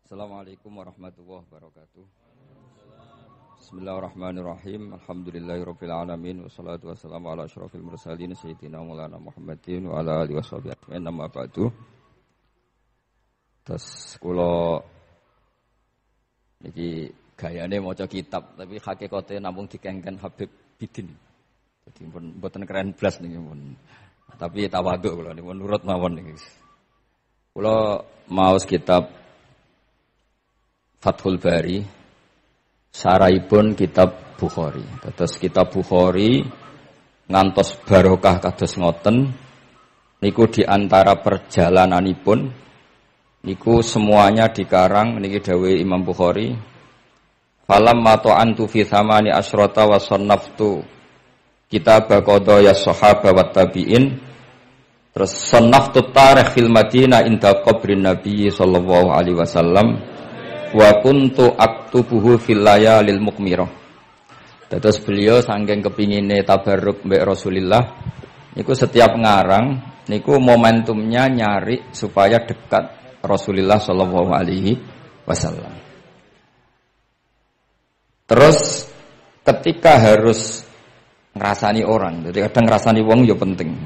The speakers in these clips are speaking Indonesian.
Assalamualaikum warahmatullahi wabarakatuh. Bismillahirrahmanirrahim. Alhamdulillahirabbil alamin wassalatu wassalamu ala asyrofil mursalin sayyidina Maulana Muhammadin wa ala alihi washabihi ajmain. Amma ba'du. Terus kula niki gayane maca kitab tapi hakikate namung dikengken Habib Bidin. Dadi mboten keren blas niki pun. Tapi tawadhu kula niku nurut mawon niki. Kula maos kitab Fathul Bari saraipun kitab Bukhari. Terus kitab Bukhari ngantos barokah kados ngoten niku diantara perjalananipun niku semuanya dikarang niki dawuh Imam Bukhari. Falam mata'antu fi thamani asyrata wa sannaftu kitab qadaya sahaba wa tabi'in. Terus sannaftu tarikh fil Madinah inda qabrin Nabi sallallahu alaihi wasallam. Wa kuntu aktubuhu fil layalil mukmirah. Terus beliau saking kepingine tabarruk mbek Rasulullah niku setiap ngarang niku momentumnya nyari supaya dekat Rasulullah sallallahu alaihi wasallam. Terus ketika harus ngrasani orang, jadi kadang ngrasani wong ya penting.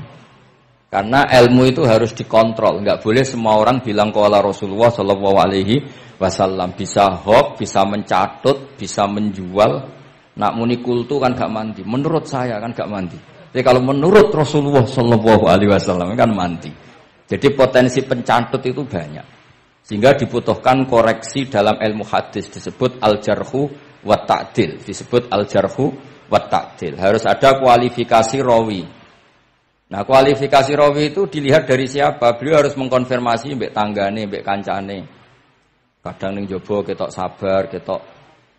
Karena ilmu itu harus dikontrol, enggak boleh semua orang bilang qala Rasulullah sallallahu alaihi wasallam, bisa hoax, bisa mencatut, bisa menjual. Nak muni kultu kan gak mandi. Menurut saya kan gak mandi. Jadi kalau menurut Rasulullah sallallahu alaihi wasallam kan mandi. Jadi potensi pencatut itu banyak. Sehingga dibutuhkan koreksi dalam ilmu hadis disebut al-jarhu wa ta'dil, disebut al-jarhu wa ta'dil. Harus ada kualifikasi rawi. Nah, kualifikasi rawi itu dilihat dari siapa? Beliau harus mengkonfirmasi mbek tanggane, mbek kancane. Kadang ning jaba ketok sabar, ketok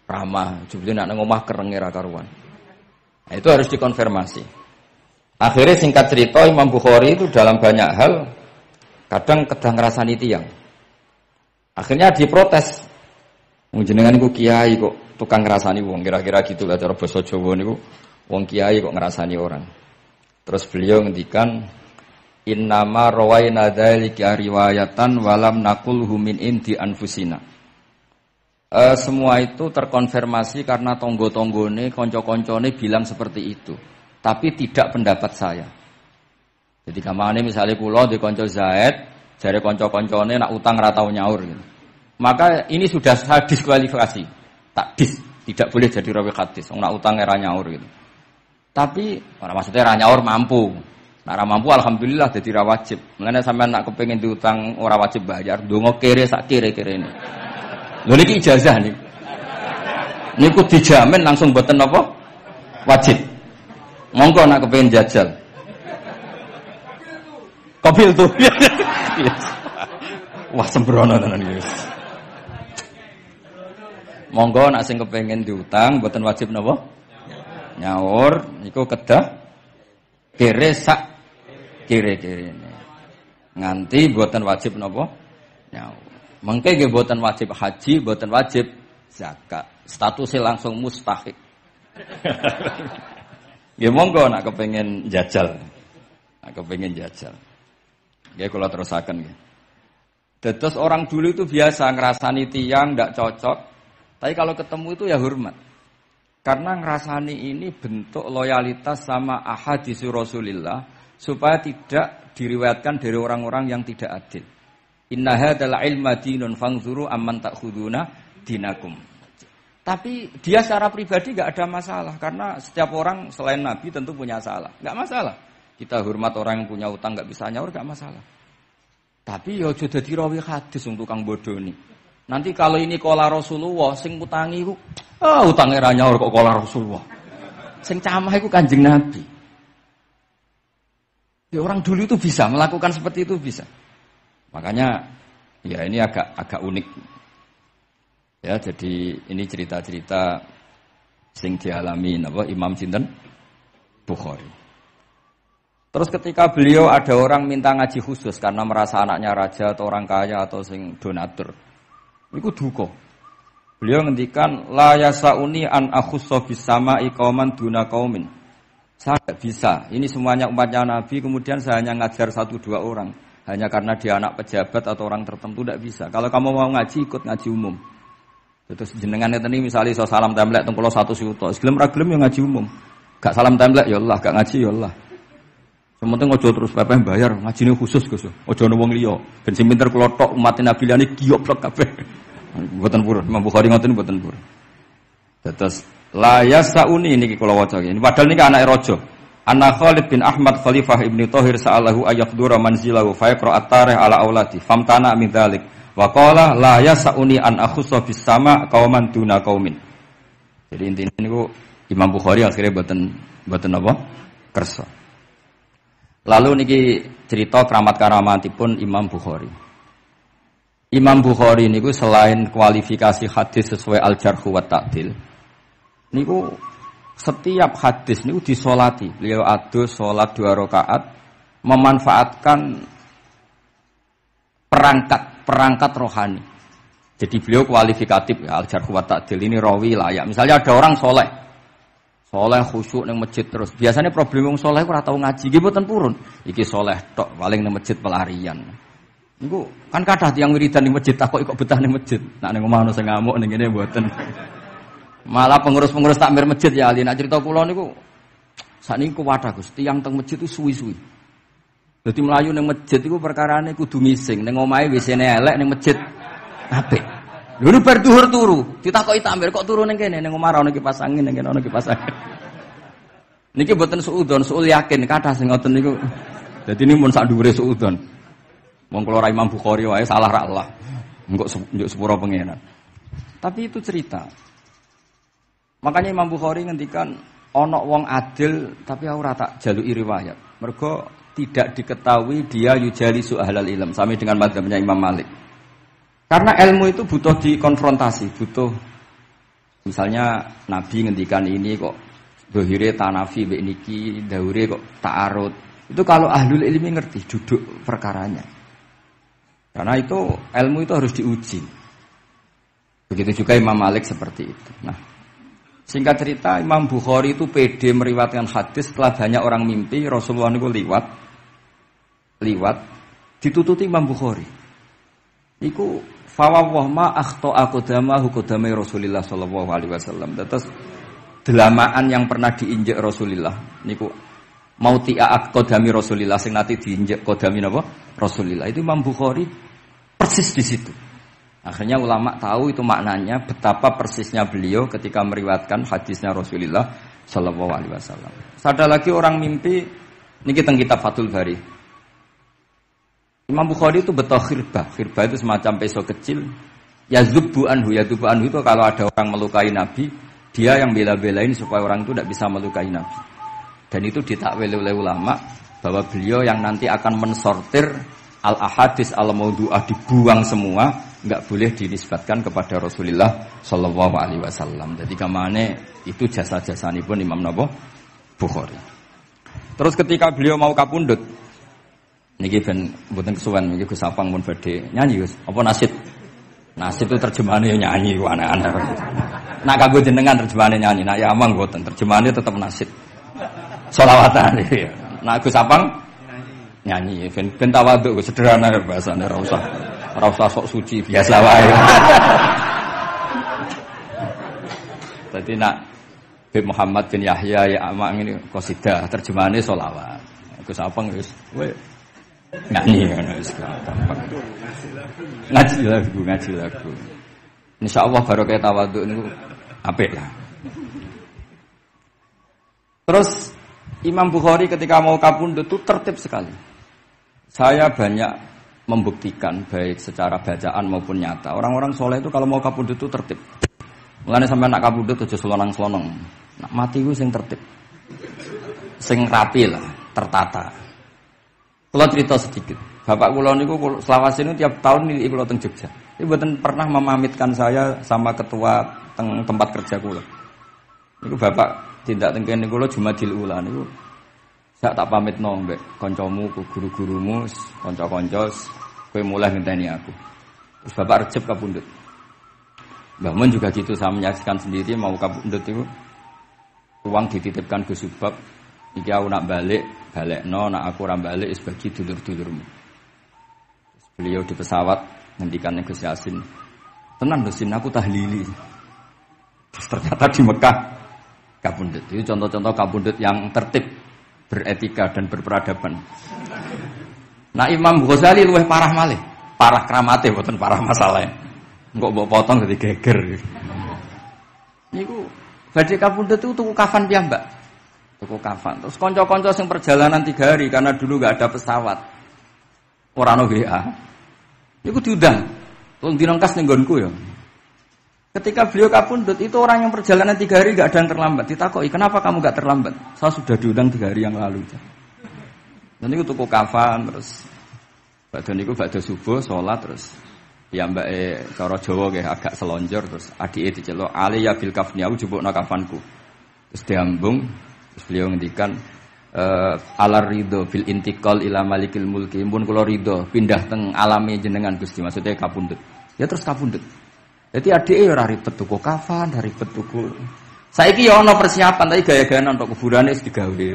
ramah, jebule nek nang omah kerenge ra karuan. Nah, itu harus dikonfirmasi. Akhirnya singkat cerita Imam Bukhari itu dalam banyak hal kadang kedang ngrasani tiyang. Akhirnya diprotes. Wong jenengan niku kiai kok tukang ngrasani wong, kira-kira gitulah cara basa Jawa niku. Wong kiai kok ngrasani orang. Terus beliau ngendikan innama rawaina dzalika riwayatan walam naqulhu min indi anfusina. Semua itu terkonfirmasi karena tonggo-tonggone, kanca-kancane bilang seperti itu. Tapi tidak pendapat saya. Jadi kamane misalnya kula di kanca Zaid, jare kanca-kancane nak utang ra tau nyaur gitu. Maka ini sudah saya diskualifikasi. Tidak boleh jadi rawi hadis. Wong nak utang ra nyaur gitu. Tapi ora maksudnya ra nyaur mampu. Nah, ora mampu alhamdulillah dadi ra wajib. Mulane sampean nak kepengin diutang ora wajib bayar, ndonga kere sak kere-kerene. Lho niki ijazah nih. Niku dijamin langsung mboten napa? Wajib. Monggo nak kepengin jajal. Kopil tuh. Wah sembrono tenan iki. Monggo nak sing kepengin diutang mboten wajib napa? Nyaur niku kedah kere sak kere-kerene. Nganti mboten wajib napa? Nyaur. Mengke nggih mboten wajib haji, mboten wajib zakat. Statusnya langsung mustahik. Nggih monggo nak kepengin jajal. Nak kepengin jajal. Nggih kula terusaken nggih. Dados orang dulu itu biasa ngrasani tiyang ndak cocok, tapi kalau ketemu itu ya hormat. Karena ngrasani ini bentuk loyalitas sama ahadits Rasulillah supaya tidak diriwayatkan dari orang-orang yang tidak adil. Inna hadzal ilma dinun fanzuru amman ta'khuduna dinakum. Tapi dia secara pribadi enggak ada masalah karena setiap orang selain Nabi tentu punya salah. Enggak masalah. Kita hormat orang yang punya utang enggak bisa nyaur enggak masalah. Tapi ya aja dadi rawi hadis untuk tukang bodoni. Nanti kalau ini qala Rasulullah sing mutangi iku utange ra nyaur kok qala Rasulullah. Sing camah iku Kanjeng Nabi. Ya orang dulu itu bisa melakukan seperti itu bisa. Makanya ya ini agak unik. Ya jadi ini cerita-cerita sing dialami napa Imam sinten Bukhari. Terus ketika beliau ada orang minta ngaji khusus karena merasa anaknya raja atau orang kaya atau sing donatur. Iku duka. Beliau ngendikan la yasauni an akhussa bis sama'i qauman duna qaumin. Saya tidak bisa. Ini semuanya umatnya Nabi kemudian saya hanya ngajar 1-2 orang. hanya karena dia anak pejabat atau orang tertentu tidak bisa. Kalau kamu mau ngaji ikut ngaji umum. Terus jenengan itu nih misalnya so salam template teng kula 100 juta. Gelem ra gelem ya ngaji umum. Gak salam template ya Allah, gak ngaji ya Allah. Sementing ojo terus pepe bayar, ngajine khusus Gus. Ojo ono wong liya. Ben sing pinter kula tok umat Nabi liyane giyoblok kabeh. Mboten purun, Imam Bukhari ngoten mboten purun. Terus la yasauni niki kula waca iki. Padahal niki anake raja. Anna Khalid bin Ahmad Khalifah Ibnu Thahir sa'alahu ayaqdura manzilahu fa yaqra at-tarikh ala auladi famtana min dzalik wa qala la yasauni an akhussa bis sama qauman duna qaumin. Jadi intinya niku Imam Bukhari akhirnya boten apa? Kersa. Lalu niki cerita keramat-keramatipun Imam Bukhari. Imam Bukhari niku selain kualifikasi hadis sesuai al-jarh wa ta'dil niku setiap hadis niku disolati. Beliau adus salat 2 rakaat memanfaatkan perangkat rohani. Jadi beliau kualifikatif ya, al-jarh wa ta'dil ini rawi layak. Misalnya ada orang soleh khusyuk ning masjid terus. Biasanya problem wong soleh ora tau ngaji, nggih mboten purun. Iki soleh tok paling ning masjid pelarian. Niku kan kathah tiyang wiridan ning masjid takoki kok betah ning masjid. Nek ning omah ono sing ngamuk ning ngene mboten. Malah pengurus-pengurus takmir masjid ya ali nak cerita kula niku sakniku kuwadah Gus, tiyang teng masjid itu suwi-suwi. Dadi mlayu ning masjid iku perkarane kudu ngising, ning omahe WC-ne elek ning masjid apik. Lho bar dhuwur turu, ditakoki takmir kok turu ning kene ning omah ora ono kipas angin ning kene ono kipas angin. Niki mboten suudzon, suul yakin kathah sing ngoten niku. Dadi ini mun sak dhuwure suudzon. Wong kula Imam Bukhari wae salah ra Allah. Engko njuk sepuro pengenan. Tapi itu cerita. Makanya Imam Bukhari ngendikan ana wong adil tapi ora tak jaluki riwayat. Mergo tidak diketahui dia yujalisu ahlal ilm sami dengan madzhabnya Imam Malik. Karena ilmu itu butuh dikonfrontasi, butuh misalnya Nabi ngendikan ini kok dohire tanafi mbek niki, daure kok ta'arud. Itu kalau ahlul ilmi ngerti duduk perkaranya. Karena itu ilmu itu harus diuji. Begitu juga Imam Malik seperti itu. Nah, singkat cerita Imam Bukhari itu pede meriwayatkan hadis setelah banyak orang mimpi Rasulullah itu liwat ditututi Imam Bukhari. Iku fawwah ma akhta'a qadamahu qadamai Rasulullah sallallahu alaihi wasallam. Terus delamaan yang pernah diinjek Rasulullah niku mauti'a qadami Rasulullah sing nate diinjek qadami napa Rasulullah. Itu Imam Bukhari persis di situ. Akhirnya ulama tahu itu maknanya betapa persisnya beliau ketika meriwayatkan hadisnya Rasulullah sallallahu alaihi wasallam. Ada lagi orang mimpi niki teng kitab Fathul Bari. Imam Bukhari itu betul khirbah. Khirbah itu semacam peso kecil. Yazubbu anhu itu kalau ada orang melukai Nabi, dia yang bela-belain supaya orang itu tidak bisa melukai Nabi. Dan itu ditakwil oleh ulama bahwa beliau yang nanti akan mensortir al-ahadits al-maudu'ah dibuang semua, enggak boleh dinisbatkan kepada Rasulullah sallallahu alaihi wasallam. Jadi kamane itu jasa-jasanipun Imam Bukhari. Terus ketika beliau mau kapundhut niki ben mboten kesuwen niki Gus Sapang mun badhe nyanyi Gus. Apa nasid? Nasid itu terjemahannya nyanyi ku aneh-aneh. Nak kanggo jenengan terjemahannya nyanyi, nak ya amang mboten terjemahannya tetap nasid. Sholawatan iki. Nak Gus Sapang nyanyi ben tawadhu sederhana bahasane ora usah sok suci biasa wae. Dadi nak Habib Muhammad bin Yahya ya amang ini qasidah terjemahannya sholawat. Gus Sapang wis nyanyi ngaji lagu. Insyaallah barokah tawadhu niku apik lah. Terus Imam Bukhari ketika mau kapundhut itu tertib sekali. Saya banyak membuktikan baik secara bacaan maupun nyata. Orang-orang soleh itu kalau mau kapundhut itu tertib. Mulane sampean nak kapundhut aja selonang-selonong. Nak mati ku sing tertib. Sing rapi lah, tertata. Kalau cerita sedikit, bapak kula niku selawase niku tiap tahun nilai kula teng Jogja. Ini mboten pernah memamitkan saya sama ketua tempat kerja kula. Niku bapak tindak teng kene kula Jumadil Ula niku. Saya tak pamitno mbek kancamu, guru-gurumu, kanca-kanca, kowe mulai ngenteni aku. Terus bapak Recep kapundhut. Mbah Mun juga gitu, saya menyaksikan sendiri mau kapundhut itu uang dititipkan Gus Subab. Iki aku nak balekno, nak aku ora balik wis bagi dulur-dulurmu. Beliau di pesawat ngendikan Gus Yasin, "Tenan lho Sin, aku tahlili." Terus ternyata di Mekah kabundut. Itu contoh-contoh kabundut yang tertib, beretika dan berperadaban. Nah Imam Ghazali luwih parah malih. Parah kramate mboten parah masalah. Engko mbok potong dadi geger. Niku badhe kabundut itu tuku kafan piyambak. Tuku kafan. Terus kanca-kanca sing perjalanan 3 hari karena dulu enggak ada pesawat. Ora ono WA. Niku diundang. Tolong dinongkas ning nggonku ya. Ketika beliau kabundut itu orang yang perjalanan 3 hari enggak ada yang terlambat. Ditakoki, "Kenapa kamu enggak terlambat?" "Saya sudah diundang 3 hari yang lalu." Dan niku tuku kafan terus badhe niku badhe subuh salat terus ya mbake cara Jawa nggih agak selonjor terus adike diceluk ali ya bil kafni aku jupukna kafanku. Terus diambung terus beliau ngendikan alar ridho bil intiqal ila malikil mulki pun kula ridho pindah teng alame jenengan Gusti maksudnya kabundut. Ya terus kabundut. Jadi adike ora ribet tuku kafan, ora ribet tuku. Saiki ya ana persiapan tapi gaya-gayaan untuk kuburane wis digawe.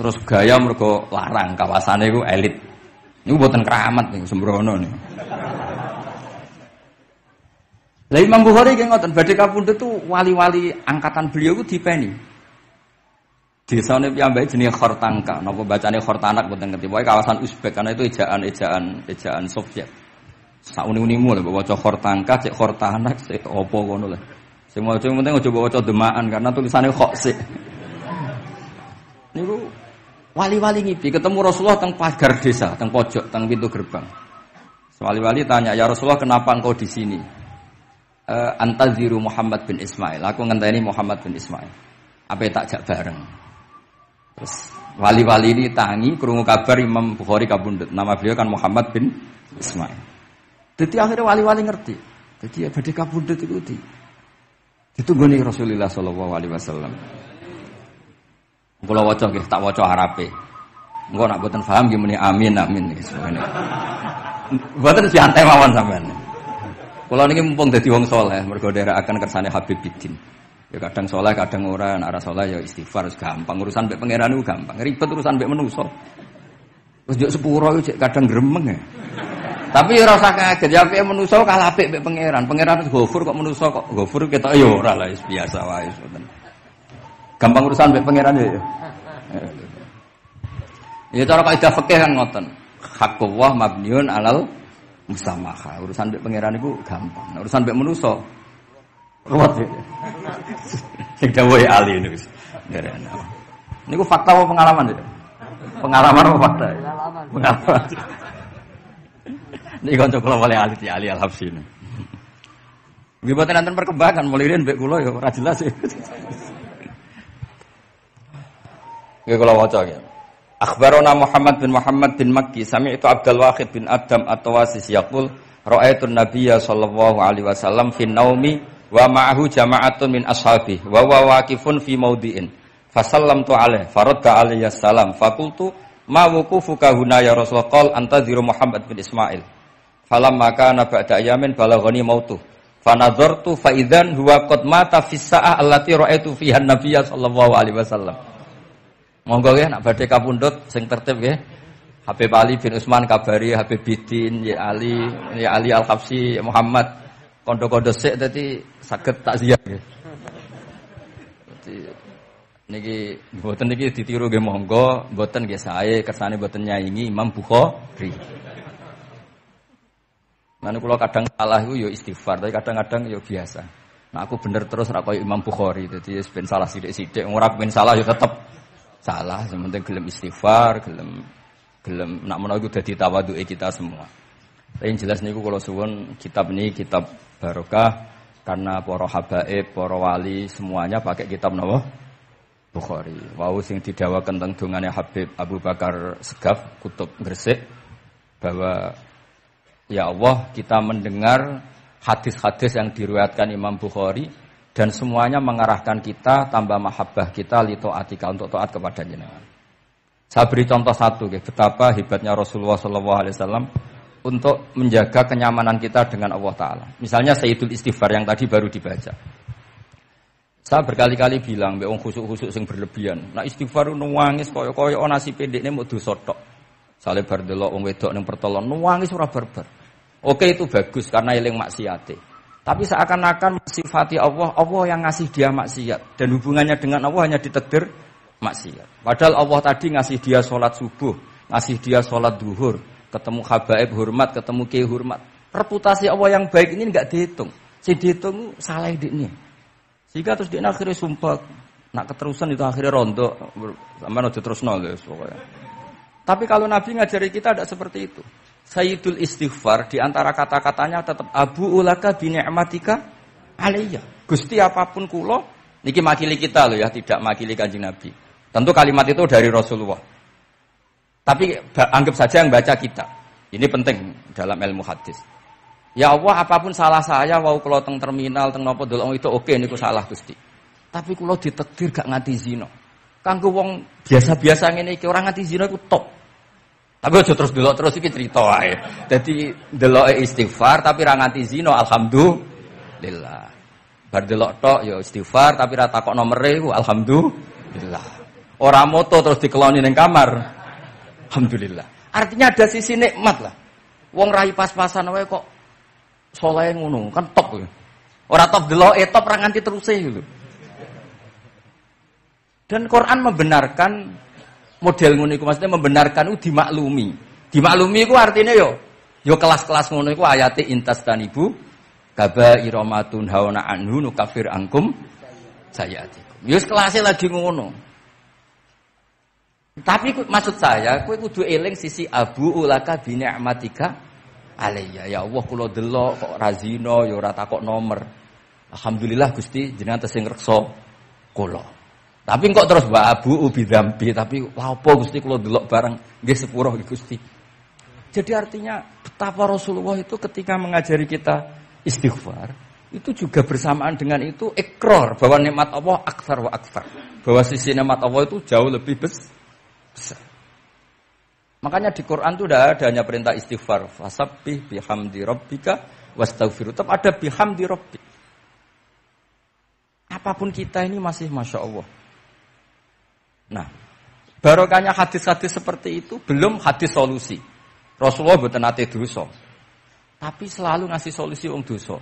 Terus gaya mergo larang kawasane iku elit. Niku mboten keramat niku sembrono niku. Lah Imam Bukhari ki ngoten badhe kabundut tuh wali-wali angkatan beliau ku dipeni. Desane piyambake jenenge Khortangka, napa bacane Khortanak mboten ngerti. Pokoke kawasan Uzbek karena itu ejaan Soviet. Sak uni-unimu lho waca Khortangka, cek Khortanak, cek apa ngono lho. Sing maca penting aja waca demaan karena tulisane kok sik. Niku wali-wali ngipi ketemu Rasulullah teng pagar desa, teng pojok, teng pintu gerbang. Wali-wali tanya, "Ya Rasulullah, kenapa engkau di sini?" "Antaziru Muhammad bin Ismail." Aku ngenteni Muhammad bin Ismail. Apa tak jak bareng. Terus wali-wali ini tangi krungu kabar Imam Bukhari kabundut. Nama beliau kan Muhammad bin Ismail. Jadi akhirnya wali-wali ngerti. Jadi ya badhe kabundut itu ditunggoni Rasulullah sallallahu alaihi wasallam. Kula waca nggih, tak waca harape. Engko nek mboten paham nggih muni amin nggih semene. Mboten santai mawon sampean. Kula niki mumpung dadi wong saleh mergo nderekaken kersane Habib Bidin. Ya kadang saleh, kadang ora, nek ora saleh ya istighfar gampang. Urusan mbek pangeran niku gampang. Ribet urusan mbek manusa. Terus yo sepuro iku kadang gremeng ya. Tapi ora usah kaget, ya apike manusa kalah apik mbek pangeran. Pangeran Ghafur kok manusa kok Ghafur ketok ya ora lah biasa wae ngoten. Gampang urusan mbek pangeran ya. Ya cara kaidah fikih kan ngoten. Haqqullah mabniun alal musamaha. Urusan mbek pangeran iku gampang. Nah, urusan mbek manusa ruwet ya. Sing dawuhe ali niku wis. Niku fakta apa pengalaman ya? Pengalaman apa fakta? Pengalaman. Niki kanca kula wali ali al-Habsyi. Nggih boten nanten perkembangan mulai riyen mbek kula ya ora jelas ya. Nggih kula waca ya. Akhbarana Muhammad bin Makki sami'tu Abdul Wahid bin Adam at-Tawasis yaqul ra'aitu an-nabiyya sallallahu alaihi wasallam fi naumi wa ma'ahu jama'atun min ashabihi wa huwa waqifun fi mawdi'in fasallamtu alaihi faradda alayhi assalam faqultu ma wuqufuka huna ya Rasulullah qala antaziru Muhammad bin Ismail falamma kana ba'da ayamin balaghani mautu fanadhartu fa idzan huwa qad mata fi sa'ah allati ra'aitu fiha an-nabiyya sallallahu alaihi wasallam. Monggo nggih nak badhe kapundhut sing tertib nggih. Habib Ali bin Utsman kabari Habib Bidin ya Ali Al-Habsyi Muhammad kondo-kondo sik dadi saged takziah nggih. Dadi niki mboten niki ditiru nggih monggo, mboten nggih sae kersane mboten nyaingi Imam Bukhari. Lan kula kadang salah iku ya istighfar, tapi kadang-kadang ya biasa. Nah aku bener terus ora koyo Imam Bukhari, dadi ben salah sithik-sithik, ora ben salah ya tetep salah, yang penting gelem istighfar, gelem nak menawa iku dadi tawadhuke kita semua. Tapi yang jelas niku kula suwun kitab ini kitab barokah karena para habaib, para wali semuanya pakai kitab napa? Bukhari. Wau sing didhawaken teng dongane Habib Abu Bakar Segaf Kutub Gresik bahwa ya Allah kita mendengar hadis-hadis yang diriwayatkan Imam Bukhari dan semuanya mengarahkan kita tambah mahabbah kita li taatika untuk taat kepada jenengan. Saya beri contoh satu betapa hebatnya Rasulullah sallallahu alaihi wasallam untuk menjaga kenyamanan kita dengan Allah taala. Misalnya Sayyidul Istighfar yang tadi baru dibaca. Saya berkali-kali bilang mbek wong khusuk-khusuk sing berlebihan. Nah istighfar nangis koyo-koyo nasi pendekne mau dosa tok. Sale bar delok wong wedok ning pertolon nangis ora barbar. Oke itu bagus karena eling maksiate. Tapi seakan-akan sifati Allah, Allah yang ngasih dia maksiat dan hubungannya dengan Allah hanya ditakdir maksiat. Padahal Allah tadi ngasih dia sholat subuh, ngasih dia sholat duhur, ketemu habaib hormat, ketemu kiai hormat. Reputasi Allah yang baik ini enggak dihitung. Si dihitung salah ini. Sehingga terus dia akhirnya sumpah, nak keterusan itu akhirnya rontok, sampai aja terus nol guys pokoknya. Tapi kalau Nabi ngajari kita tidak seperti itu. Sayyidul istighfar di antara kata-katanya tetap Abu ulaka bi ni'matika alayya. Gusti apapun kula niki makili kita loh ya, tidak makili Kanjeng Nabi. Tentu kalimat itu dari Rasulullah. Tapi anggap saja yang baca kita. Ini penting dalam ilmu hadis. Ya Allah, apapun salah saya, wau kula teng terminal, teng napa delok itu oke niku salah Gusti. Tapi kula ditakdir gak nganti zina. Kanggo wong biasa-biasa ngene iki ora nganti zina iku top. Tapi aja terus delok terus iki cerita wae. Dadi deloke istighfar tapi ra nganti zina, alhamdulillah. Bar delok tok ya istighfar tapi ra takok nomere iku alhamdulillah. Ora moto terus dikeloni ning kamar. Alhamdulillah. Artinya ada sisi nikmat lah. Wong rai pas-pasan wae kok saleh ngono, kan top lho. Ora top deloke, top ra nganti teruse lho. Dan Quran membenarkan model ngono iku, maksudnya membenarkan itu dimaklumi. Dimaklumi iku artinya yo kelas-kelas ngono iku ayate intastanibu kaba'ira matun hauna anhu nukafir angkum sayatikum. Yo kelasé lagi ngono. Tapi maksud saya, kowe kudu eling sisi Abu ulaka bi ni'matika alayya. Ya Allah kula delok kok ra zina ya ora takok nomor. Alhamdulillah Gusti jenengan tesih ngreksa kula. Tapi kok terus wa Abu ubi dzambi tapi lha apa Gusti kula delok bareng nggih sepuro Gusti. Jadi artinya betapa Rasulullah itu ketika mengajari kita istighfar itu juga bersamaan dengan itu ikrar bahwa nikmat Allah aktsar wa aktsar. Bahwa sisi nikmat Allah itu jauh lebih besar. Makanya di Quran itu tidak ada hanya perintah istighfar. Fasabbih bihamdi rabbika wastaghfiru. Tetap ada bihamdi rabbik. Apapun kita ini masih Masya Allah. Nah, barokahnya hadis-hadis seperti itu belum hadis solusi. Rasulullah mboten nate dosa. Tapi selalu ngasih solusi wong dosa.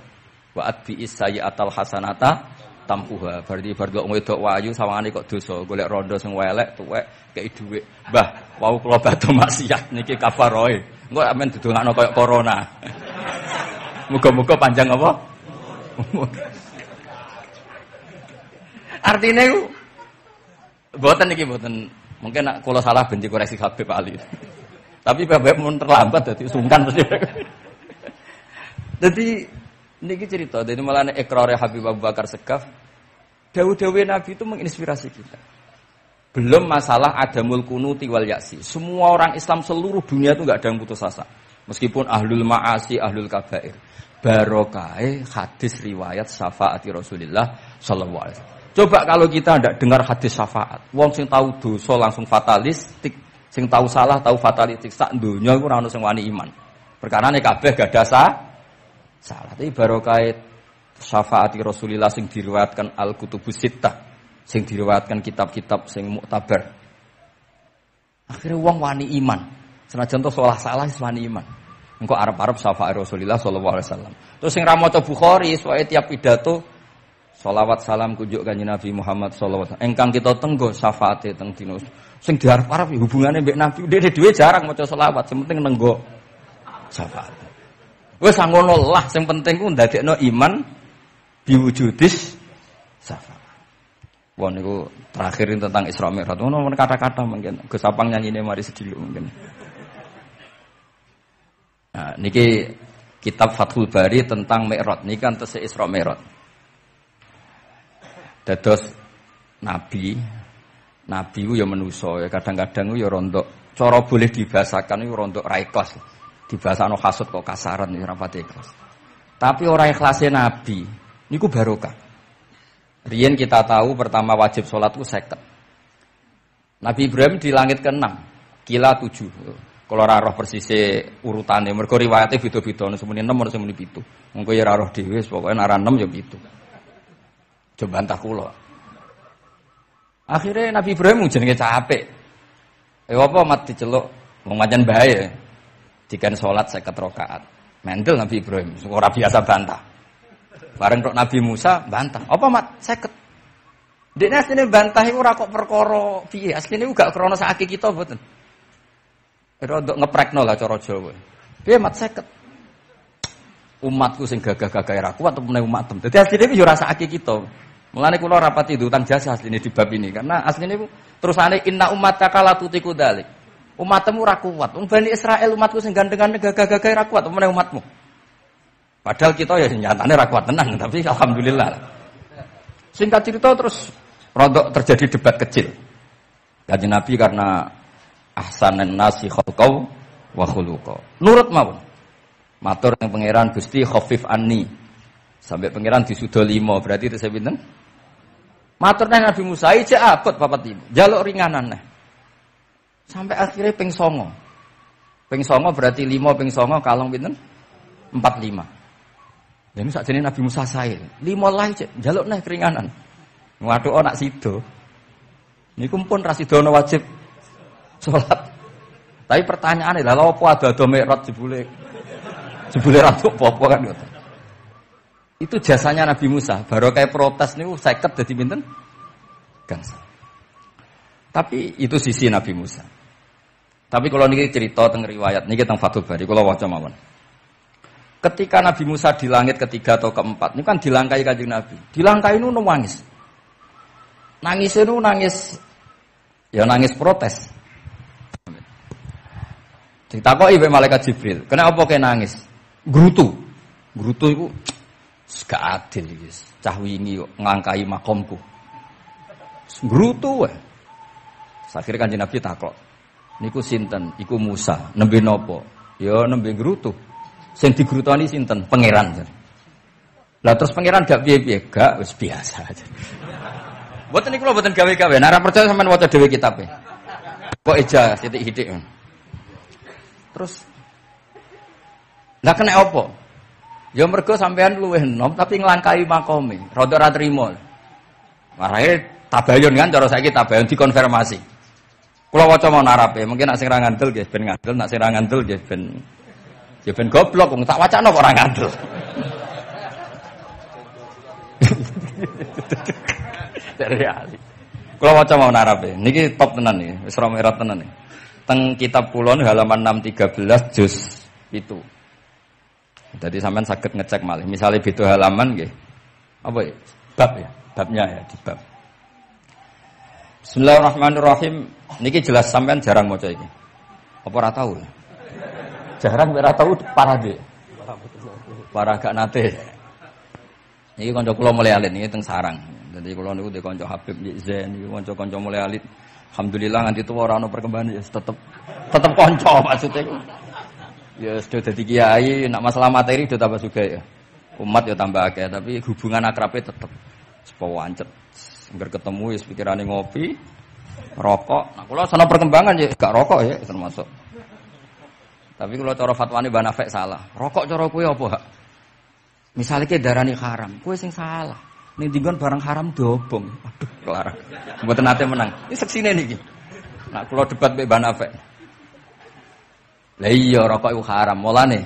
Wa atbi'is sayyi'atal hasanata tampuha. Berarti bar kok wedok wayu sawangane kok dosa, golek rondo sing welek tuwek kei dhuwit. Mbah, wau kula badhe maksiat niki kafaroe. Engko amen didongakno koyo corona. Muga-muga panjang apa? Artine ku mboten iki mboten. Mungkin nek kula salah ben dikoreksi Habib Ali. Tapi Habib mun terlambat dadi sungkan mesti. Dadi niki cerita, jadi malah ikrare Habib Abu Bakar Segaf, dawuh-dawuh Nabi itu menginspirasi kita. Belum masalah adamul kunuti wal yaksi. Semua orang Islam seluruh dunia itu enggak ada yang putus asa. Meskipun ahlul ma'asi, ahlul kabair. Barokai hadis riwayat syafaati Rasulullah sallallahu alaihi wasallam. Coba kalau kita tidak dengar hadis syafaat, wong sing tahu dosa langsung fatalistik, sing tahu salah tahu fatalistik, sak donya iku ora ono sing wani iman. Perkarane kabeh gak ada salah. Tapi barokah syafaati Rasulullah sing diriwayatkan Al-Kutubus Sittah, sing diriwayatkan kitab-kitab sing muktabar. Akhirnya wong wani iman. Senajan to salah wis wani iman. Engko arep-arep syafaat Rasulullah sallallahu alaihi wasallam. Terus sing ra maca Bukhari soal tiap pidato sholawat salam kunjuk kanjeng Nabi Muhammad sallallahu alaihi wasallam. Engkang kita tenggo syafaate teng dina. Sing diarep-arep hubungane mbek Nabi dhewe jarang maca sholawat, sing penting nenggo syafaat. Wes ngono lah, sing penting ku ndadekno iman biwujudis syafaat. Wah niku terakhir tentang Isra Mi'raj. Ono kata-kata mungkin Gus Apang nyanyine mari sediluk mungkin. Nah, niki kitab Fathul Bari tentang Mi'raj niki kan tesih Isra Mi'raj. Dados nabi ku ya manusa ya kadang-kadang ku ya rondok cara boleh dibahasakan ku rondok ra ikhlas. Dibahasano hasud kok kasaran ya rapati ikhlas. Tapi ora ikhlase nabi niku barokah. Riyen kita tahu pertama wajib salat ku 50. Nabi Ibrahim di langit ke-6, kila 7. Kalau ora roh persise urutane, mergo riwayate beda-beda, semene 6 ora semene 7. Mengko ya ora roh dhewe, pokoke nek ora 6 ya 7. Coba bantah kula. Akhirnya Nabi Ibrahim jenenge capek. Apa mat diceluk Wong pancen bahaya. Dikan salat 50 rakaat. Mendel Nabi Ibrahim, ora biasa bantah. Bareng kok Nabi Musa bantah. Apa mat 50? Dekne asline bantah iku ora kok perkara piye. Asline iku gak krana sak kita mboten. Rodok ngeprekno lah cara Jawa. Piye mat 50? Umatku sing gagah-gagah ra kuat temene umatem. Dadi asline iku yo ora sak kita. Mulane kula rapati utang jasa asline di bab ini karena asline iku terusane inna ummataka la tutiku dzalik. Umatmu ora kuat. Wong Bani Israil umatku sing gandeng-gandeng gagah-gagah ra kuat temene umatmu. Padahal kita ya nyatane ra kuat tenan, tapi alhamdulillah. Singkat cerita terus rodok terjadi debat kecil. Kanjeng Nabi karena ahsanan nasi khalqau wa khuluqa. Nurut mawon. Matur yang pangeran Gusti khafif anni. Sampai pangeran disudo 5, berarti itu saya pinten? Matur nang Nabi Musa iki abot papat 5. Jaluk ringanan neh. Sampai akhirnya ping 9. Ping 9 berarti 5 ping 9 kalong pinten? 45. Lha ini sakjane Nabi Musa sae. 5 lae cek njaluk neh keringanan. Waduh nak sido. Niku pun ra sidono wajib salat. Tapi pertanyaane lha apa ada mikrot jebule? Jebule ra apa kan ngoten. Itu jasanya Nabi Musa. Baru kayak protes niku 50 dadi pinten? Gangsal. Tapi itu sisi Nabi Musa. Tapi kalau niki cerita teng riwayat niki teng Fathul Bari kula waca mawon. Ketika Nabi Musa di langit ketiga atau keempat, ini kan dilangkai Kanjeng Nabi. Dilangkai itu nangis. Nangis itu nangis, ya nangis protes. Ditakoki mbek malaikat Jibril, kenapa kok nangis? Grutu itu gak adil iki. Cah wingi kok ngangkai makomku. Grutu wae. Akhire Kanjeng Nabi takok. Niku sinten? Iku Musa. Nembe napa? Ya nembe grutu. Sing digrutoni sinten? Pangeran. Lah terus pangeran gak piye-piye, gak wis biasa aja. Mboten niku lho mboten gawe-gawe. Nek ora percaya sampean waca dhewe kitabe. Kok eja sithik-sithik. Terus lah kena apa? Ya mergo sampean luwih enom tapi nglangkai makome. Rada ora trimo. Marahe tabayun kan cara saiki tabayun dikonfirmasi. Kula waca mon Arabe, mungkin nek sing ra ngandel nggih ben ngandel, nek sing ra ngandel nggih ben ya ben goblok wong tak wacana kok ora ngandel. Dari ali. Kula waca mon Arabe. Niki top tenan niki, wis ra merah tenan niki. Teng kitab Kulon halaman 613 juz itu. Jadi sampean saged ngecek malih. Misale beda halaman nggih. Apa ya? Bab ya, babnya ya di bab. Bismillahirrahmanirrahim. Niki jelas sampean jarang maca iki. Apa ora tahu? Jarang ora tahu para de. Para gak nate. Niki kanca kula mulai alit niki teng sarang. Jadi kula niku de kanca Habib Zain niki kanca-kanca mulai alit. Alhamdulillah nganti tuwa ora ono perkembangan ya tetep kanca maksudnya. Ya sudah dadi kiai, nak masalah materi sudah tambah juga ya. Umat ya tambah akeh, tapi hubungan akrabnya tetep sepo wancet. Engger ketemu wis pikirane ngopi, rokok. Nah, kula sono perkembangan ya gak rokok ya termasuk. Tapi kula cara fatwane Mbah Nafek salah. Rokok cara kowe apa, Hak? Misale ki darani haram, kowe sing salah. Ning dinggon barang haram dobong. Aduh, kelar. Mboten nate menang. Iki seksine niki. Nah, kula debat mbek Mbah Nafek. Lah iya rokok iku haram, mulane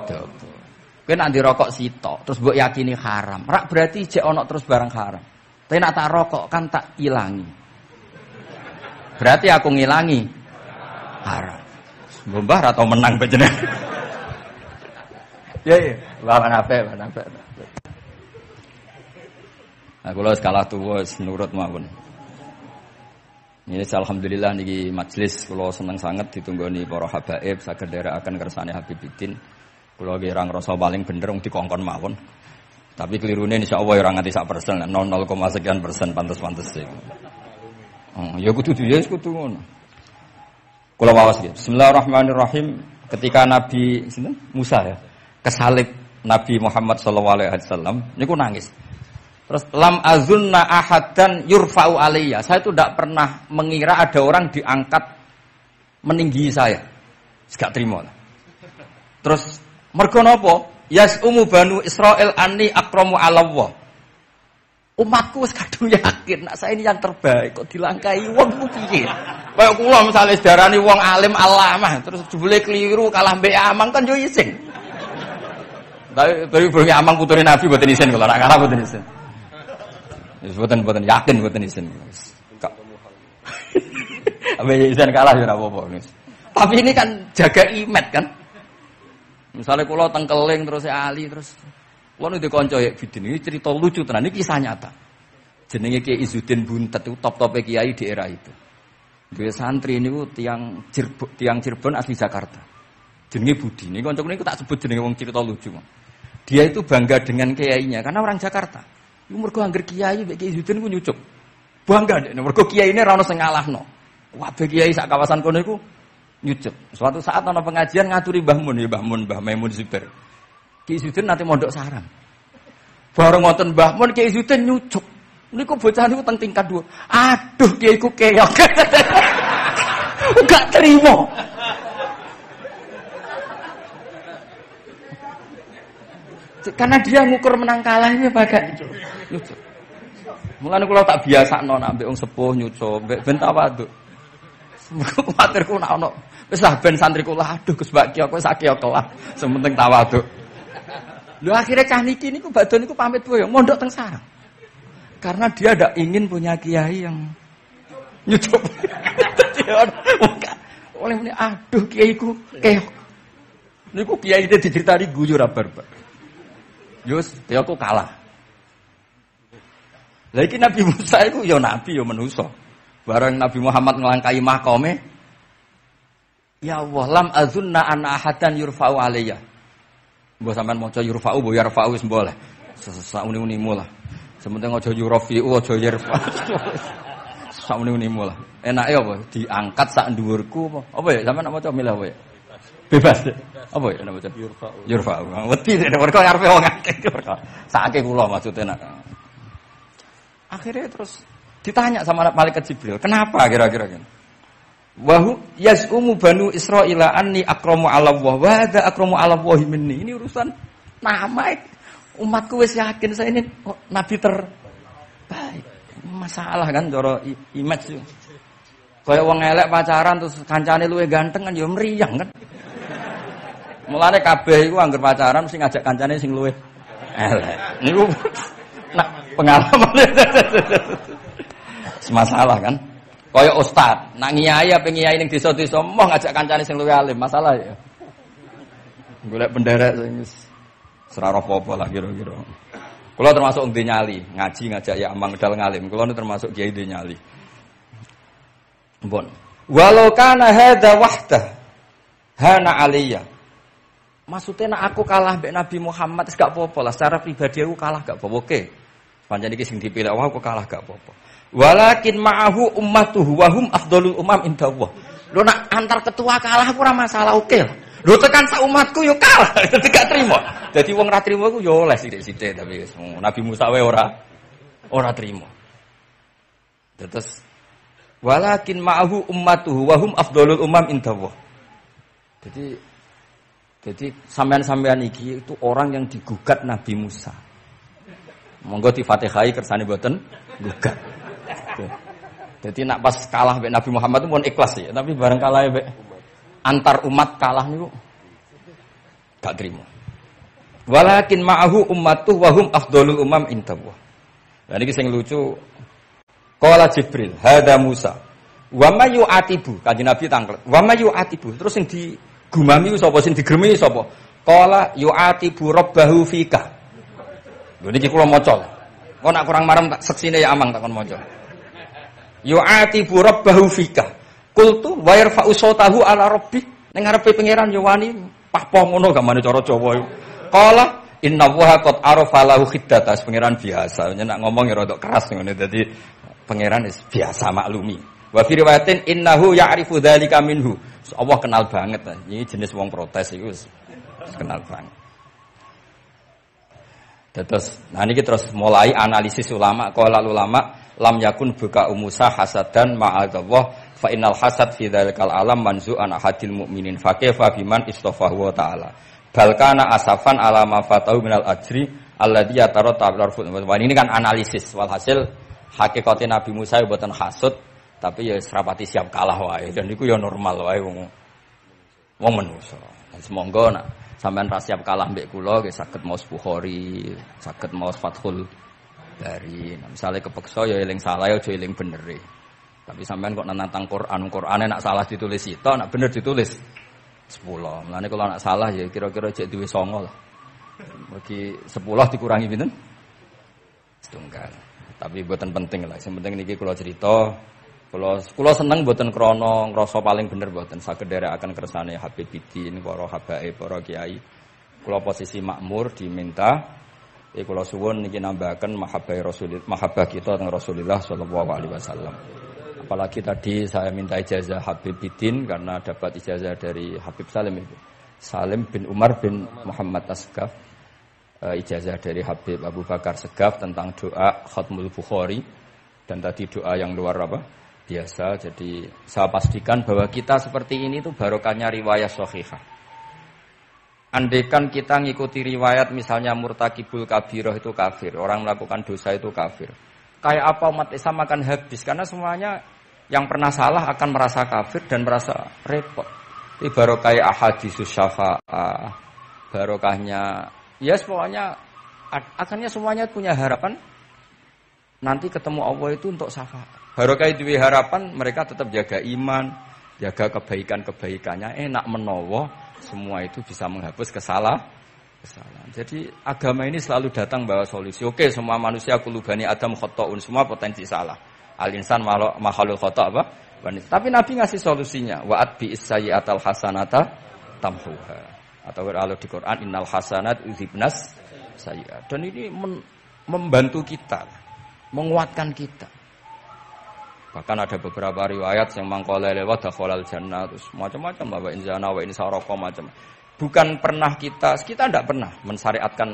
dobong. Kowe nek ndirokok sitok, terus mbok yakini haram. Rak berarti jek ana terus barang haram. Tapi nak tak rokok kan tak ilangi. Berarti aku ngilangi haram. Mbah atau menang panjenengan. Ya ya, lawan apa? Nah, kula wis kalah tuwa wis nurut mawon. Ini alhamdulillah niki majelis kula seneng sanget ditunggoni para habaib saged nderekaken kersane Habibiddin. Kula nggih ra ngrasa paling bener wong dikongkon mawon. Tapi kelirune insyaallah ora nganti 1%, 0,sekian persen pantes-pantes sih. Ya kudu ya kudu ngono. Kula waos nggih. Bismillahirrahmanirrahim. Ketika Nabi sinten? Musa ya, kesalib Nabi Muhammad sallallahu alaihi wasallam niku nangis. Terus lam azunna ahadan yurfa'u alayya. Saya itu tidak pernah mengira ada orang diangkat meninggi saya. Enggak terima. Terus mergo napa? Yas'umu banu Israil anni akramu 'ala Allah. Umatku wis kadung yakin nek saya ini yang terbaik kok dilangkai wong ku piye. Kayak kula misale sedarani wong alim alamah terus jebule keliru kalah mbek Amang kan yo isin. Tapi bumi Amang putune Nabi mboten isin kula, nak kalah mboten isin. Wis mboten yakin mboten isin. Abe isin kalah ya ora apa-apa. Tapi ini kan jaga imet kan. Misalnya kula tengkeling terus Ali terus kula nu dikonco ya bidin ini cerita lucu tenan iki kisah nyata. Jenenge Kiai Izzuddin Buntet itu top-tope kiai di era itu. Dia santri niku tiang Cirebon asli Jakarta. Jenenge Budi. Ini kanca niku tak sebut jenenge wong cerita lucu. Dia itu bangga dengan kiainya karena orang Jakarta. Iku mergo angger kiai mek Kiai Izzuddin ku nyucuk. Bangga dek mergo kiyaine ra ono sing ngalahno. Kabeh kiai sak kawasan kono iku nyucuk. Suatu saat ana pengajian ngaturi Mbah Mun, ya Mbah Maimun Zubair. Kiai Izzuddin nate mondok sarang. Bareng ngoten Mbah Mun Kiai Izzuddin nyucuk. Niku bocah niku teng tingkat 2. Aduh kiai ku keok. Enggak terima. Karena dia ngukur menang kalah ini pakai nyucuk. Mulane kula tak biasakno nek ambek wong sepuh nyucuk, mbek ben tawaduk. Kuwatirku nek ono wis lah ben santri kula aduh Gus Baki aku sak keok lah, sementing tawaduk. Lho akhirnya cah niki niku badhe niku pamit boyo mondok teng sarang. Karena dia tidak ingin punya kiai yang nyucuk. Oleh ini, aduh kiaiku keok. Niku kiai itu diceritani guyu ra barbar. Yus, aku kalah. Lah iki Nabi Musa iku ya nabi ya manusa. Bareng Nabi Muhammad nglangkai makome, ya Allah lam azunna an ahadan yurfa'u alayya. Mbok sampean maca yurfa'u mbok yarfa'u wis boleh. Sesauni-unimu lah. Sementing aja yurafi'u aja yarfa. Sauni-unimu lah. Enake apa? Diangkat sak dhuwurku apa? Apa ya sampean nak maca milih apa ya? Bebas. Apa ya nak maca yurfa'u. Yurfa'u. Wedi nek mergo ngarepe wong akeh. Sakake kula maksudnya nak. Akhirnya terus ditanya sama malaikat Jibril, kenapa kira-kira kan? Wahu yaz'umu banu Israila anni akramu 'ala Allah wa hadza akramu 'ala Allah minni. Ini urusan nama umatku wis yakin saya ini nabi terbaik. Masalah kan cara image yo. Kaya wong elek pacaran terus kancane luwih ganteng kan yo mriyang kan. Mulane kabeh iku anggere pacaran mesti ngajak kancane sing luwih elek. Niku nak pengalaman. Masalah kan. Kaya ustaz, nak ngiyai apa ngiyai ning desa-desa moh ngajak kancane sing luwih alim, masalah ya. Golek penderek sing wis ora apa-apa lah kira-kira. Kula termasuk ndek nyali, ngaji ngajak ya amang dal ngalim. Kula nu termasuk kiai ndek nyali. Mbon. Walau kana hadza wahdah hana aliyya. Maksudnya nak aku kalah mbek Nabi Muhammad wis gak apa-apa lah, secara pribadi aku kalah gak apa-apa. Oke. Pancen iki sing dipilih aku kalah gak apa-apa. Walakin ma'ahu ummatuhu wa hum afdhalul umam indallah. Lho nak antar ketua kalah aku ora masalah oke lah. Lho tekan sak umatku yo kalah, dadi gak trimo. Dadi wong ra trimo iku yo oleh sithik-sithik tapi Nabi Musa wae ora trimo. Terus walakin ma'ahu ummatuhu wa hum afdhalul umam indallah. Jadi sampean-sampean iki itu orang yang digugat Nabi Musa. Monggo di Fatihai kersane mboten gugat. Jadi nak pas kalah mbek Nabi Muhammad itu pun ikhlas ya, tapi bareng kalah mbek antar umat kalah niku gak trimo. Walakin ma'ahu ummatuh wa hum afdhalul umam indallah. Lah niki sing lucu. Qala Jibril, hadza Musa. Wa may yu'atibu, kanjeng Nabi tanglet. Wa may yu'atibu, terus sing digumami sapa sing digremi sapa? Qala yu'atibu rabbahu fika. Lho niki kula maca. Kok nak kurang marem tak seksine ya amang tak kon maca. Yu'atibu rabbahu fika. Qultu wa yarfa'u sautahu ala rabbi. Ning ngarepe pangeran yo wani pahpoh ngono gamane cara Jawa iku. Qala inna wa qad arafa lahu khiddatas pangeran biasa. Nek ngomong ya rada keras ngene dadi pangeran wis biasa maklumi. Wa fi riwayatin innahu ya'rifu dzalika minhu. Allah kenal banget. Ini jenis wong protes iku wis kenal banget. Terus, nah ini terus mulai analisis ulama. Qala ulama lam yakun buka Musa hasadan ma'adzallah fa innal hasad fi dzalikal alam manzu'an ahadil mu'minin fa kaifa biman istafahu wa ta'ala. Bal kana asafan ala ma fatahu minal ajri alladzi yataratta bil arfud. Ini kan analisis walhasil hakikate Nabi Musa mboten hasud Tapi ya serapati siap kalah wae dan iku ya normal wae wong menungso. Semonggo nak sampean ra siap kalah mbek kula nggih saged maos Bukhari, saged maos Fathul Bari. Nah, misale kepeksa ya eling salah ya aja eling bener. Tapi sampean kok nantang Qur'ane nak salah ditulis sito, nak bener ditulis 10. Mulane kalau nak salah ya kira-kira jek duwe 9 lah. Bagi 10 dikurangi pinten? Setunggal. Tapi mboten penting lah. Sing penting niki kula cerita, kula seneng mboten krana ngrasa paling bener mboten saged nderekaken kersane Habib Bidin, para habaib, para kiai. Kula posisi makmur diminta kula suwun niki nambahaken mahabbah kita teng Rasulullah sallallahu alaihi wasallam. Apalagi tadi saya minta ijazah Habib Bidin karena dapat ijazah dari Habib Salim itu. Salim bin Umar bin Muhammad Asgaf. Ijazah dari Habib Abu Bakar Segaf tentang doa Khatmul Bukhari. Dan tadi doa yang luar biasa. Jadi saya pastikan bahwa kita seperti ini itu barokahnya riwayat sahihah. Andaikan kita ngikuti riwayat misalnya murtakibul kabirah itu kafir. Orang melakukan dosa itu kafir. Kayak apa umat Islam akan habis. Karena semuanya yang pernah salah akan merasa kafir dan merasa repot. Ini barokah ahaditsus syafa'ah. Barokahnya, ya semuanya, akhirnya semuanya punya harapan. Nanti ketemu Allah itu untuk syafaat. Barokah itu harapan, mereka tetap jaga iman, jaga kebaikan-kebaikannya. Enak menowo, semua itu bisa menghapus kesalahan. Jadi agama ini selalu datang bawa solusi. Oke, semua manusia kulubani Adam khotoun, semua potensi salah. Al-insan makhluk khota apa? Tapi Nabi ngasih solusinya. Wa'at bi sayyi'atal hasanata tamhuha. Atau kalau di Quran innal hasanat yuzhibnas sayyi'at. Dan ini membantu kita, menguatkan kita. Bahkan ada beberapa riwayat yang mangqala lewat dakhalal jannah terus macam-macam bahwa inzana wa insaraqa macam. Bukan pernah kita tidak pernah mensyariatkan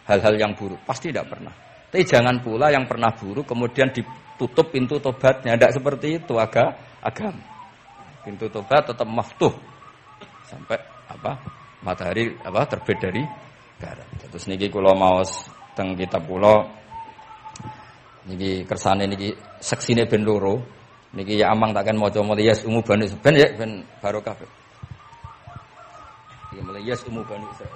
hal-hal yang buruk, pasti tidak pernah. Tapi jangan pula yang pernah buruk kemudian ditutup pintu tobatnya, tidak seperti itu agama. Pintu tobat tetap maftuh sampai matahari terbit dari barat. Terus niki kula maos teng kitab kula niki kersane niki seksine ben loro. Niki ya amang takkan maca muliyas umu bani ben ya ben barokah. Mulai yes umum Bani Israil.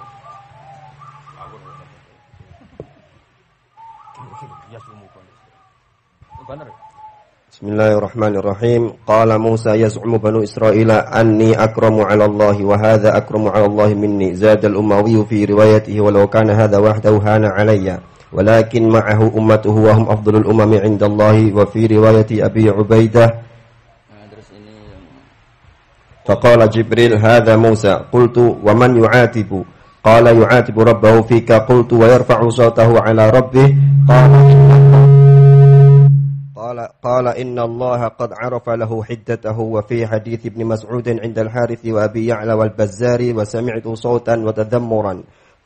Bismillahirrahmanirrahim. Qala Musa yaz'umu Banu Israila anni akramu 'ala Allah wa hadha akramu 'ala Allah minni. Zada al-Umawi fi riwayatihi walau kana hadha wahdahu hana 'alayya. Walakin ma'ahu ummatuhu wa hum afdalul umami 'inda Allah wa fi riwayati Abi Ubaidah فقال جبريل هذا موسى قلت ومن يعاتب قال يعاتب ربه فيك قلت ويرفع صوته على ربه قال إن الله قد عرف له حدته وفي حديث ابن مسعود عند الحارث وأبي يعلى والبزار وسمعت صوتا وتذمرا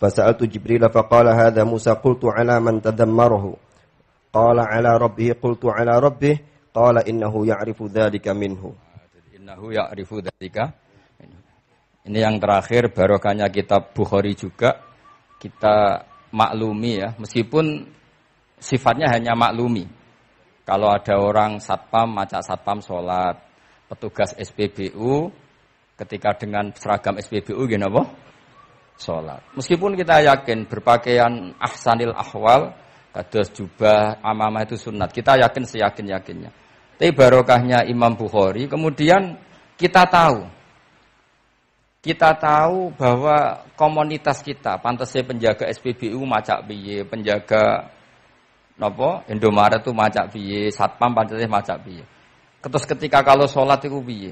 فسألت جبريل فقال هذا موسى قلت على من تذمره قال على ربه قلت على ربه قال إنه يعرف ذلك منه. Innahu ya'rifu dzalika. Ini yang terakhir barokahnya kitab Bukhari juga kita maklumi ya, meskipun sifatnya hanya maklumi. Kalau ada orang satpam macak satpam salat, petugas SPBU ketika dengan seragam SPBU gini apa? Salat. Meskipun kita yakin berpakaian ahsanil ahwal, kados jubah, amamah itu sunat. Kita yakin seyakin-yakinnya. Tapi barokahnya Imam Bukhari, kemudian kita tahu bahwa komunitas kita, pantasnya penjaga SPBU macak piye, penjaga Indomaret itu macak piye, satpam pantasnya macak piye. Terus ketika kalau sholat itu piye.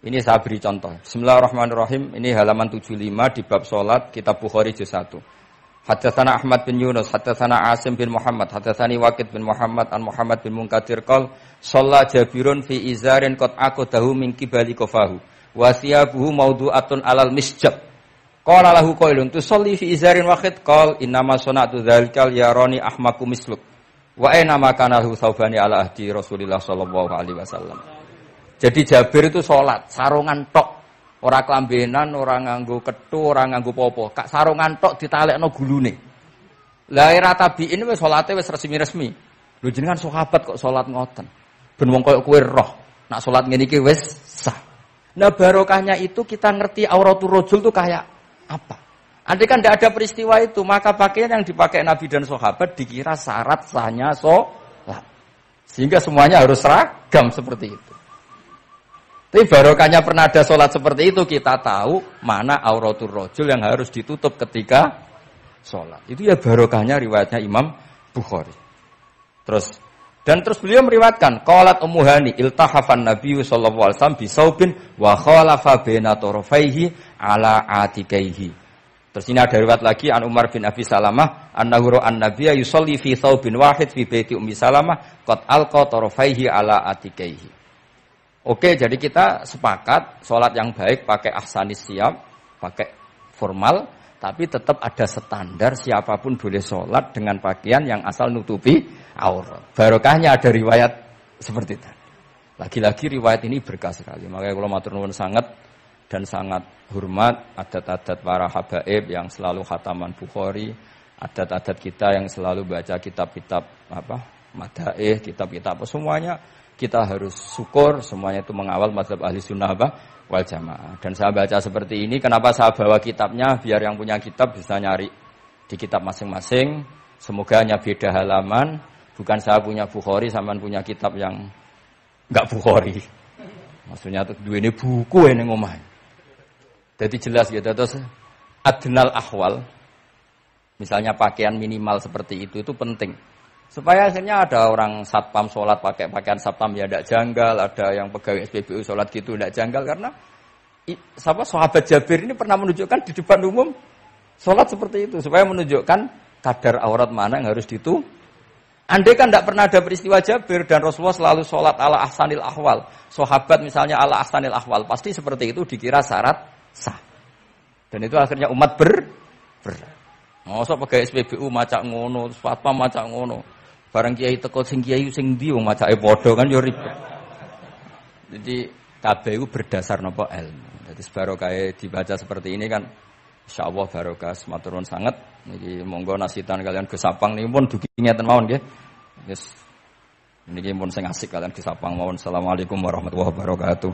Ini saya beri contoh. Bismillahirrahmanirrahim. Ini halaman 75 di bab sholat kitab Bukhari juz 1. Haddatsana Ahmad bin Yunus, haddatsana Asim bin Muhammad, haddatsani Waqid bin Muhammad an Muhammad bin Munkadir qol shalla Jabirun fi izarin qad aqadahu min qibali qafahu wa thiyabuhu mawdu'atun alal misjab. Qala lahu qailun tusalli fi izarin waqid qol innama sana'tu dzalikal yarani ahmaku misluk. Wa aina ma kana lahu saubani ala ahdi Rasulillah sallallahu alaihi wasallam. Jadi Jabir itu salat sarungan tok. Ora kelambenan, ora nganggo kethu, ora nganggo popo. Kak sarungan tok ditalekno gulune. Lah era tabiin wis salate wis resmi-resmi. Lho jenengan sahabat kok salat ngoten. Ben wong koyo kowe roh, nak salat ngene iki wis sah. Nah barokahnya itu kita ngerti auratul rajul itu kayak apa. Andai kan tidak ada peristiwa itu, maka pakaian yang dipakai Nabi dan sahabat dikira syarat sahnya sholat. Sehingga semuanya harus seragam seperti itu. Tapi barokahnya pernah ada sholat seperti itu, kita tahu mana auratul rajul yang harus ditutup ketika sholat. Itu ya barokahnya riwayatnya Imam Bukhari. Terus beliau meriwayatkan, qalat Ummu Hani iltahafan Nabi sallallahu alaihi wasallam bisaubin wa khalafa baina tarafaihi ala atikaihi. Terus ini ada riwayat lagi an Umar bin Abi Salamah annahu ra'an nabiyya yusalli fi saubin wahid fi baiti Ummi Salamah qad alqa tarafaihi ala atikaihi. Oke, jadi kita sepakat salat yang baik pakai ahsanis siyab, pakai formal, tapi tetap ada standar siapapun boleh sholat dengan pakaian yang asal nutupi aurat. Barokahnya ada riwayat seperti itu. Lagi-lagi riwayat ini berkah sekali. Makanya kalau matur nuwun sangat dan sangat hormat adat-adat para habaib yang selalu khataman Bukhari, adat-adat kita yang selalu baca kitab-kitab madaih, kitab-kitab semuanya kita harus syukur, semuanya itu mengawal mazhab ahli sunnah wal jamaah. Dan saya baca seperti ini, kenapa saya bawa kitabnya? Biar yang punya kitab bisa nyari di kitab masing-masing. Semoga hanya beda halaman. Bukan saya punya Bukhari, sampean punya kitab yang enggak Bukhari. Maksudnya tuh dua ini buku ini ngomah. Jadi jelas gitu. Terus adnal ahwal, misalnya pakaian minimal seperti itu penting. Supaya akhirnya ada orang satpam sholat pakai pakaian satpam ya tidak janggal, ada yang pegawai SPBU sholat gitu tidak janggal, karena sahabat Jabir ini pernah menunjukkan di depan umum sholat seperti itu supaya menunjukkan kadar aurat mana yang harus Andai kan tidak pernah ada peristiwa Jabir dan Rasulullah selalu sholat ala ahsanil ahwal, sahabat misalnya ala ahsanil ahwal, pasti seperti itu dikira syarat sah. Dan itu akhirnya umat masa pegawai SPBU macak ngono, satpam macak ngono. Barang kiai teko sing kiai sing ndi wong macake padha kan yo ribet. Jadi kabeh iku berdasar napa ilmu. Jadi barokah dibaca seperti ini kan insyaallah barokah matur nuwun sanget. Niki monggo nasitan kalian Gus Sapang niki pun dugi ngeten mawon nggih. Wis niki pun sing asik kalian Gus Sapang mawon. Assalamualaikum warahmatullahi wabarakatuh.